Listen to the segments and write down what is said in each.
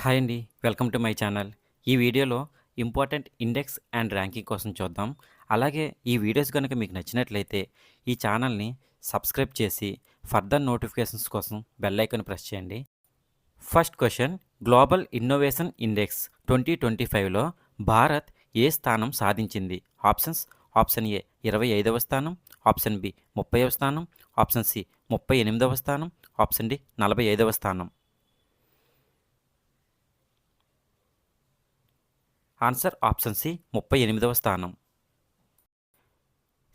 Hi అండి. Welcome to my channel. ఈ వీడియోలో ఇంపార్టెంట్ ఇండెక్స్ అండ్ ర్యాంకింగ్ కోసం చూద్దాం. అలాగే ఈ వీడియోస్ గనుక మీకు నచ్చినట్లయితే ఈ ఛానల్‌ని సబ్స్క్రైబ్ చేసి ఫర్దర్ నోటిఫికేషన్స్ కోసం బెల్ ఐకాన్ ప్రెస్ చేయండి. First question, global innovation index 2025లో భారత్ ఏ స్థానం సాధించింది? ఆప్షన్స్: ఆప్షన్ ఏ 25వ స్థానం, ఆప్షన్ బి 30వ స్థానం, ఆప్షన్ సి 38వ స్థానం, ఆప్షన్ డి 45వ స్థానం. ఆన్సర్ ఆప్షన్ సి 38వ స్థానం.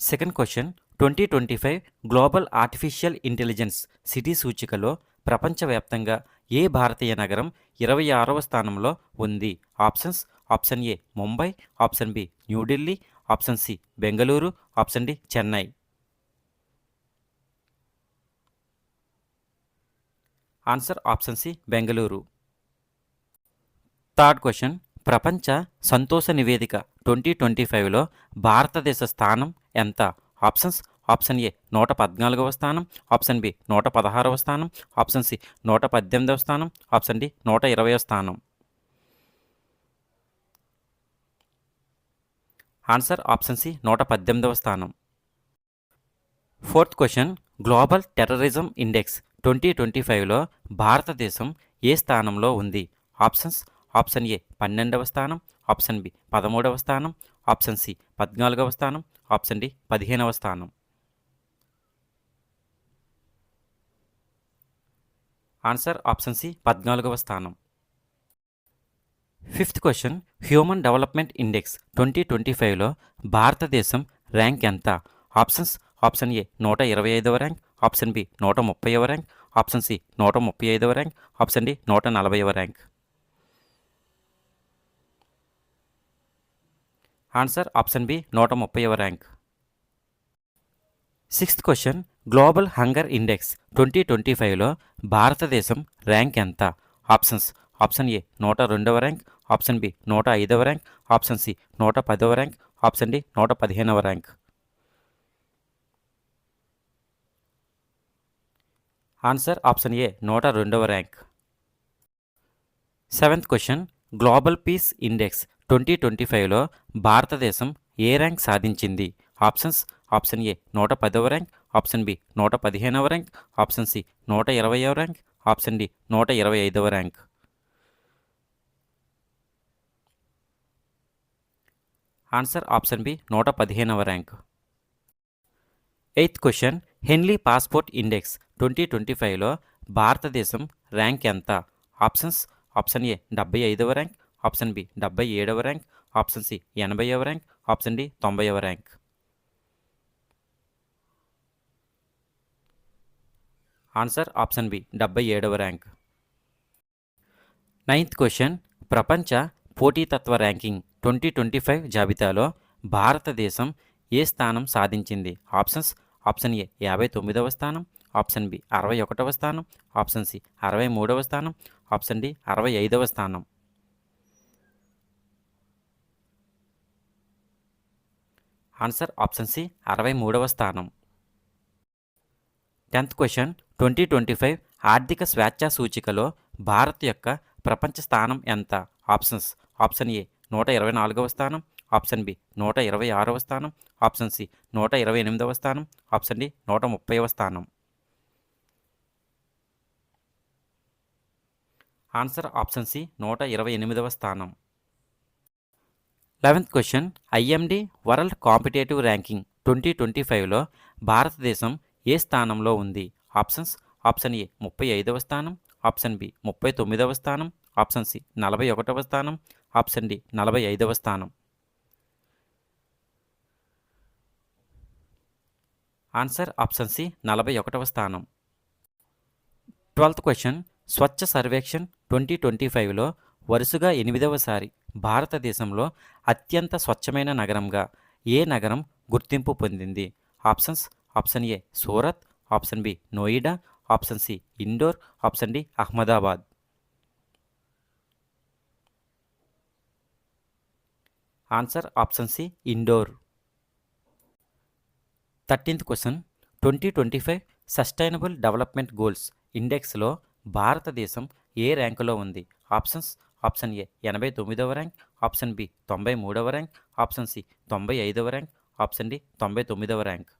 Second question, 2025 global artificial intelligence city సూచికలో ప్రపంచవ్యాప్తంగా ఏ భారతీయ నగరం 26వ స్థానంలో ఉంది? Options: option A Mumbai, option B New Delhi, option C Bengaluru, option D Chennai. Answer option C Bengaluru. Third question, ప్రపంచ సంతోష నివేదిక 2025లో భారతదేశ స్థానం ఎంత? ఆప్షన్స్: ఆప్షన్ ఏ 114వ స్థానం, ఆప్షన్ బి 116వ స్థానం, ఆప్షన్ సి 118వ స్థానం, ఆప్షన్ డి 120వ స్థానం. ఆన్సర్ ఆప్షన్ సి 118వ స్థానం. Fourth question, global terrorism index 2025లో భారతదేశం ఏ స్థానంలో ఉంది? ఆప్షన్స్: ఆప్షన్ ఏ 12వ స్థానం, ఆప్షన్ బి 13వ స్థానం, ఆప్షన్ సి 14వ స్థానం, ఆప్షన్ డి 15వ స్థానం. ఆన్సర్ ఆప్షన్ సి 14వ స్థానం. Fifth question, human development index 2025లో భారతదేశం ర్యాంక్ ఎంత? ఆప్షన్స్: ఆప్షన్ ఏ 125వ ర్యాంక్, ఆప్షన్ బి 130వ ర్యాంక్, ఆప్షన్ సి 135వ ర్యాంక్, ఆప్షన్ డి 140వ ర్యాంక్. ఆన్సర్ ఆప్షన్ బి 130వ rank. Sixth question, global hunger index 2025లో భారతదేశం ర్యాంక్ ఎంత? ఆప్షన్స్: ఆప్షన్ ఏ 102వ ర్యాంక్, ఆప్షన్ బి 105వ ర్యాంక్, ఆప్షన్ సి 110వ ర్యాంక్, ఆప్షన్ డి 115వ ర్యాంక్. ఆన్సర్ ఆప్షన్ ఏ 102వ rank. Seventh question, global peace index 2025లో భారతదేశం ఏ ర్యాంక్ సాధించింది? ఆప్షన్స్: ఆప్షన్ ఏ 110వ ర్యాంక్, ఆప్షన్ బి 115వ ర్యాంక్, ఆప్షన్ సి 120వ ర్యాంక్, ఆప్షన్ డి 125వ ర్యాంక్. ఆన్సర్ ఆప్షన్ బి 115వ rank. Eighth question, Henley passport index 2025లో భారతదేశం ర్యాంక్ ఎంత? ఆప్షన్స్: ఆప్షన్ ఏ 75వ ర్యాంక్, ఆప్షన్ బి 77వ ర్యాంక్, ఆప్షన్ సి 80వ ర్యాంక్, ఆప్షన్ డి 90వ ర్యాంక్. ఆన్సర్ ఆప్షన్ బి 77వ ర్యాంక్. నైన్త్ క్వశ్చన్, ప్రపంచ పోటీతత్వ ర్యాంకింగ్ 2025 జాబితాలో భారతదేశం ఏ స్థానం సాధించింది? ఆప్షన్స్: ఆప్షన్ ఏ 59వ స్థానం, ఆప్షన్ బి 61వ స్థానం, ఆప్షన్ సి 63వ స్థానం, ఆప్షన్ డి 65వ స్థానం. ఆన్సర్ ఆప్షన్ సి 63వ స్థానం. 10th క్వశ్చన్, 2025 ఆర్థిక స్వేచ్ఛా సూచికలో భారత్ యొక్క ప్రపంచ స్థానం ఎంత? ఆప్షన్స్: ఆప్షన్ ఏ 124వ స్థానం, ఆప్షన్ బి 126వ స్థానం, ఆప్షన్ సి 128వ స్థానం, ఆప్షన్ డి 130వ స్థానం. ఆన్సర్ ఆప్షన్ సి 128వ స్థానం. 11th question, IMD world competitive ranking 2025లో భారతదేశం ఏ స్థానంలో ఉంది? ఆప్షన్స్: ఆప్షన్ ఏ 35వ స్థానం, ఆప్షన్ బి 39వ స్థానం, ఆప్షన్ సి 41వ స్థానం, ఆప్షన్ డి 45వ స్థానం. ఆన్సర్ ఆప్షన్ సి 41వ స్థానం. 12th క్వశ్చన్, స్వచ్ఛ సర్వేక్షణ్ 2025లో వరుసగా 8వసారి భారతదేశంలో అత్యంత స్వచ్ఛమైన నగరంగా ఏ నగరం గుర్తింపు పొందింది? Options: option A Surat, option B Noida, option C Indore, option D Ahmedabad. Answer option C Indore. 13th question, 2025 sustainable development goals ఇండెక్స్లో భారతదేశం ఏ ర్యాంకులో ఉంది? ఆప్షన్స్: ఆప్షన్ ఏ 89వ ర్యాంక్, ఆప్షన్ బి 93వ ర్యాంక్, ఆప్షన్ సి 95వ ర్యాంక్, ఆప్షన్ డి 99వ ర్యాంక్.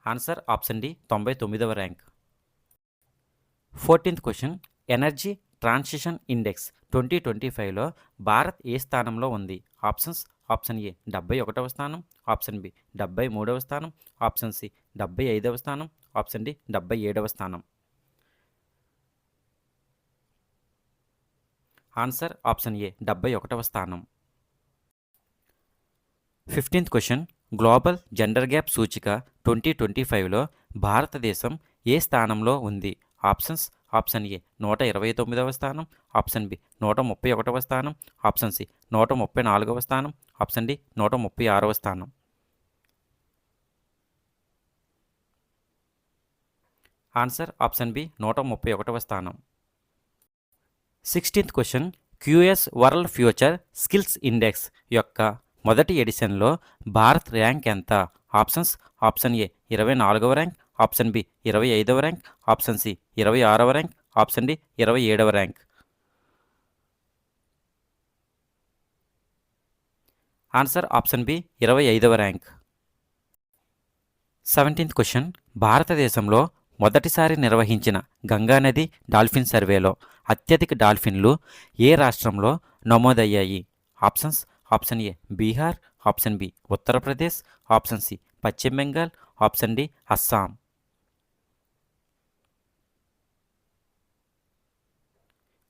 ఆన్సర్ ఆప్షన్ డి 99వ rank. 14th question. Energy transition index 2025లో భారత్ ఏ స్థానంలో ఉంది? ఆప్షన్స్: ఆప్షన్ ఏ 71వ స్థానం, ఆప్షన్ బి 73వ స్థానం, ఆప్షన్ సి 75వ స్థానం, ఆప్షన్ డి 77వ స్థానం. ఆన్సర్ ఆప్షన్ ఏ 71వ స్థానం. 15th question. Global gender gap సూచిక 2025లో భారతదేశం ఏ స్థానంలో ఉంది? ఆప్షన్స్: ఆప్షన్ ఏ 129వ స్థానం, ఆప్షన్ బి 131వ స్థానం, ఆప్షన్ సి 134వ స్థానం, ఆప్షన్ డి 136వ స్థానం. ఆన్సర్ ఆప్షన్ బి 131వ స్థానం. 16th question. QS world future skills index యొక్క మొదటి ఎడిషన్లో భారత్ ర్యాంక్ ఎంత? ఆప్షన్స్: ఆప్షన్ ఏ 24వ ర్యాంక్, ఆప్షన్ బి 25వ ర్యాంక్, ఆప్షన్ సి 26వ ర్యాంక్, ఆప్షన్ డి 27వ ర్యాంక్. ఆన్సర్ ఆప్షన్ బి 25వ ర్యాంక్. 17th question. భారతదేశంలో మొదటిసారి నిర్వహించిన గంగానది డాల్ఫిన్ సర్వేలో అత్యధిక డాల్ఫిన్లు ఏ రాష్ట్రంలో నమోదయ్యాయి? Options: option A Bihar, option B Uttar Pradesh, option C పశ్చిమ Bengal, option D Assam.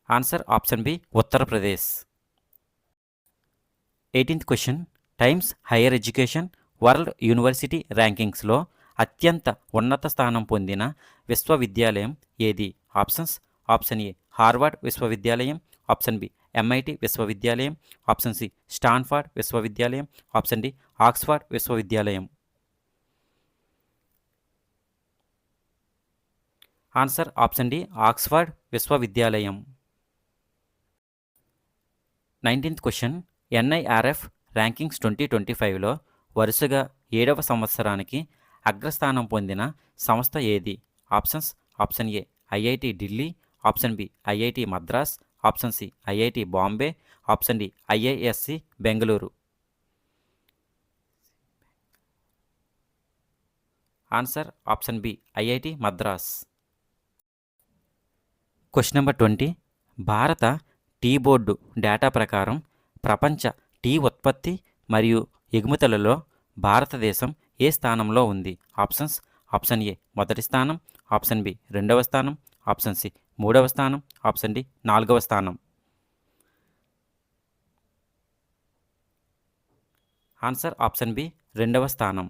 Answer option B Uttar Pradesh. 18th question. Times Higher Education World University ర్యాంకింగ్స్లో అత్యంత ఉన్నత స్థానం పొందిన విశ్వవిద్యాలయం ఏది? ఆప్షన్స్: ఆప్షన్ ఏ హార్వర్డ్ విశ్వవిద్యాలయం, ఆప్షన్ బి ఎంఐటి విశ్వవిద్యాలయం, ఆప్షన్ సి స్టాన్ఫర్డ్ విశ్వవిద్యాలయం, ఆప్షన్ డి ఆక్స్ఫర్డ్ విశ్వవిద్యాలయం. ఆన్సర్ ఆప్షన్ డి ఆక్స్ఫర్డ్ విశ్వవిద్యాలయం. 19th question. ఎన్ఐఆర్ఎఫ్ ర్యాంకింగ్స్ 2025లో వరుసగా 7వ సంవత్సరానికి అగ్రస్థానం పొందిన సంస్థ ఏది? Options: option A IIT Delhi, option B IIT Madras, option C IIT Bombay, option D IISc Bengaluru. Answer option B IIT Madras. Question number 20. భారత టీ బోర్డు డేటా ప్రకారం ప్రపంచ టీ ఉత్పత్తి మరియు ఎగుమతులలో భారతదేశం ఏ స్థానంలో ఉంది? ఆప్షన్స్: ఆప్షన్ ఏ మొదటి స్థానం, ఆప్షన్ బి 2వ స్థానం, ఆప్షన్ సి 3వ స్థానం, ఆప్షన్ డి 4వ స్థానం. ఆన్సర్ ఆప్షన్ బి 2వ స్థానం.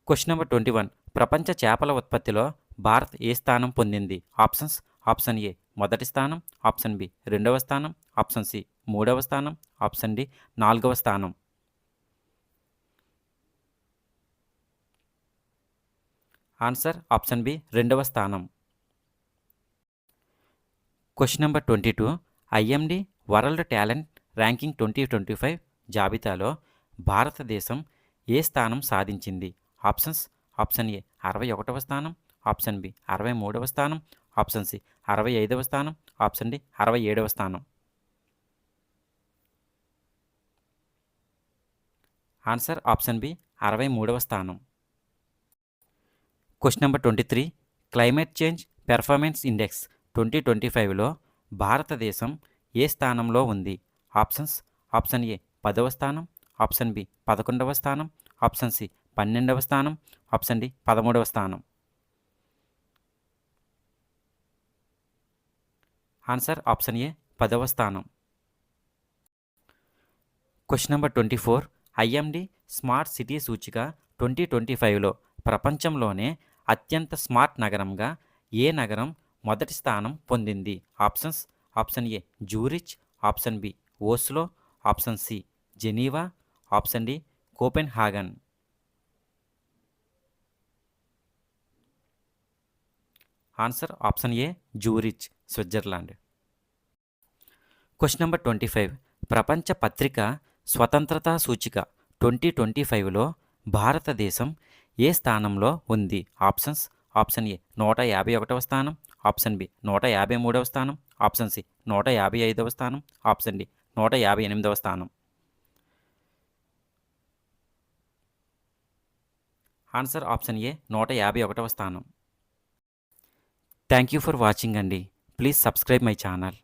Question number 21. ప్రపంచ చేపల ఉత్పత్తిలో భారత్ ఏ స్థానం పొందింది? ఆప్షన్స్: ఆప్షన్ ఏ మొదటి స్థానం, ఆప్షన్ బి 2వ స్థానం, ఆప్షన్ సి 3వ స్థానం, ఆప్షన్ డి 4వ స్థానం. ఆన్సర్ ఆప్షన్ బి 2వ స్థానం. Question number 22. IMD world talent ranking 2025 జాబితాలో భారతదేశం ఏ స్థానం సాధించింది? ఆప్షన్స్: ఆప్షన్ ఏ 61వ స్థానం, ఆప్షన్ బి 63వ స్థానం, ఆప్షన్ సి 65వ స్థానం, ఆప్షన్ డి 67వ స్థానం. ఆన్సర్ ఆప్షన్ బి 63వ స్థానం. Question number 23. Climate change performance index 2025లో భారతదేశం ఏ స్థానంలో ఉంది? ఆప్షన్స్: ఆప్షన్ ఏ 10వ స్థానం, ఆప్షన్ బి 11వ స్థానం, ఆప్షన్ సి 12వ స్థానం, ఆప్షన్ డి 13వ స్థానం. ఆన్సర్ ఆప్షన్ ఏ 10వ స్థానం. Question number 24. IMD smart city సూచిక 2025లో ప్రపంచంలోనే అత్యంత స్మార్ట్ నగరంగా ఏ నగరం మొదటి స్థానం పొందింది? Options: option A Zurich, option B Oslo, option C Geneva, option D Copenhagen. Answer option A Zurich, Switzerland. Question number 25. ప్రపంచ పత్రిక స్వతంత్రతా సూచిక 2025లో భారతదేశం ఏ స్థానంలో ఉంది? ఆప్షన్స్: ఆప్షన్ ఏ 151వ స్థానం, ఆప్షన్ బి 153వ స్థానం, ఆప్షన్ సి 155వ స్థానం, ఆప్షన్ డి 158వ స్థానం. ఆన్సర్ ఆప్షన్ ఏ 151వ స్థానం. థ్యాంక్ యూ ఫర్ వాచింగ్ అండి. Please subscribe my channel.